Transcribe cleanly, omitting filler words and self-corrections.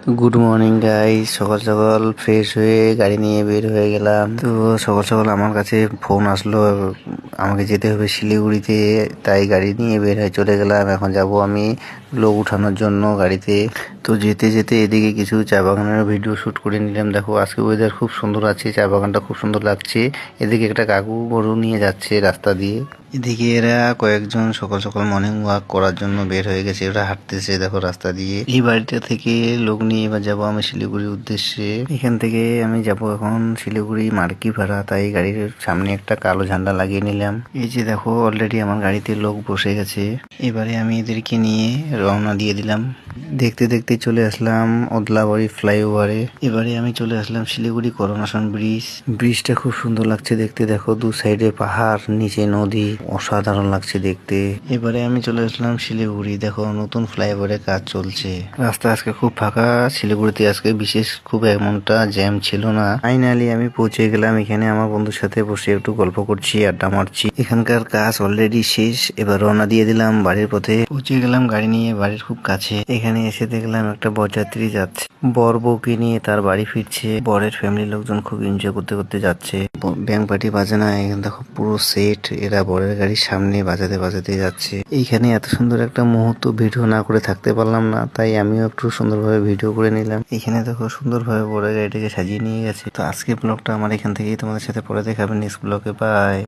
Good morning guys, সকাল সকাল fresh হয়ে গাড়ি নিয়ে বের হয়ে গেলাম। তো সকাল সকাল আমার কাছে ফোন আসলো, আমাকে যেতে হবে শিলিগুড়িতে। তাই গাড়ি নিয়ে বের হয়ে চলে গেলাম। এখন যাব আমি লোক উঠানোর জন্য গাড়িতে। তো যেতে যেতে এদিকে কিছু চা বাগানের ভিডিও শুট করে নিলাম। দেখো আজকে ওয়েদার খুব সুন্দর আছে, চা বাগানটা খুব সুন্দর লাগছে। এদিকে একটা কাকু গরু নিয়ে যাচ্ছে রাস্তা দিয়ে। এদিকে এরা কয়েকজন সকাল সকাল মর্নিং ওয়াক করার জন্য বের হয়ে গেছে। ওরা হাঁটতেছে দেখো রাস্তা দিয়ে। এই বাড়িটা থেকে লোক নিয়ে এবার যাবো আমি শিলিগুড়ির উদ্দেশ্যে। এখান থেকে আমি যাব এখন শিলিগুড়ি মার্কি ভাড়া। তাই গাড়ির সামনে একটা কালো ঝান্ডা লাগিয়ে নিলাম। এই যে দেখো অলরেডি আমার গাড়িতে লোক বসে গেছে। এবারে আমি এদেরকে নিয়ে রওনা দিয়ে দিলাম। দেখতে দেখতে চলে আসলাম ওদলাবাড়ি ফ্লাইওভারে। এবারে আমি চলে আসলাম শিলিগুড়ি করোনেশন ব্রিজ। ব্রিজটা খুব সুন্দর লাগছে দেখতে। দেখো দু সাইডে পাহাড়, নিচে নদী, অসাধারণ লাগছে দেখতে। এবারে আমি চলে আসলাম শিলিগুড়ি। দেখো নতুন ফ্লাইওভারের কাজ চলছে। রাস্তা আজকে খুব ফাঁকা। শিলিগুড়িতে আজকে বিশেষ খুব এমনটা জ্যাম ছিল না। ফাইনালি আমি পৌঁছে গেলাম। এখানে আমার বন্ধুর সাথে বসে একটু গল্প করছি, আড্ডা মারছি। এখানকার কাজ অলরেডি শেষ। এবার রওনা দিয়ে দিলাম বাড়ির পথে। পৌঁছে গেলাম গাড়ি নিয়ে বাড়ির খুব কাছে। এখানে এসে দেখলাম একটা বরযাত্রী যাচ্ছে, বর বউকে নিয়ে তার বাড়ি ফিরছে। বরের ফ্যামিলির লোকজন খুব এনজয় করতে করতে যাচ্ছে। ব্যাংক পার্টি বাজে না, এখানে দেখো পুরো সেট। এরা বরের গাড়ির সামনে বাজাতে বাজাতে যাচ্ছে। এইখানে এত সুন্দর একটা মুহূর্ত ভিডিও না করে থাকতে পারলাম না, তাই আমিও একটু সুন্দরভাবে ভিডিও করে নিলাম। এখানে দেখো সুন্দরভাবে বরের গাড়িটাকে সাজিয়ে নিয়ে গেছে। তো আজকে ব্লগটা আমার এখান থেকেই তোমাদের সাথে পরে দেখাবেন নেক্সট ব্লগে। বাই।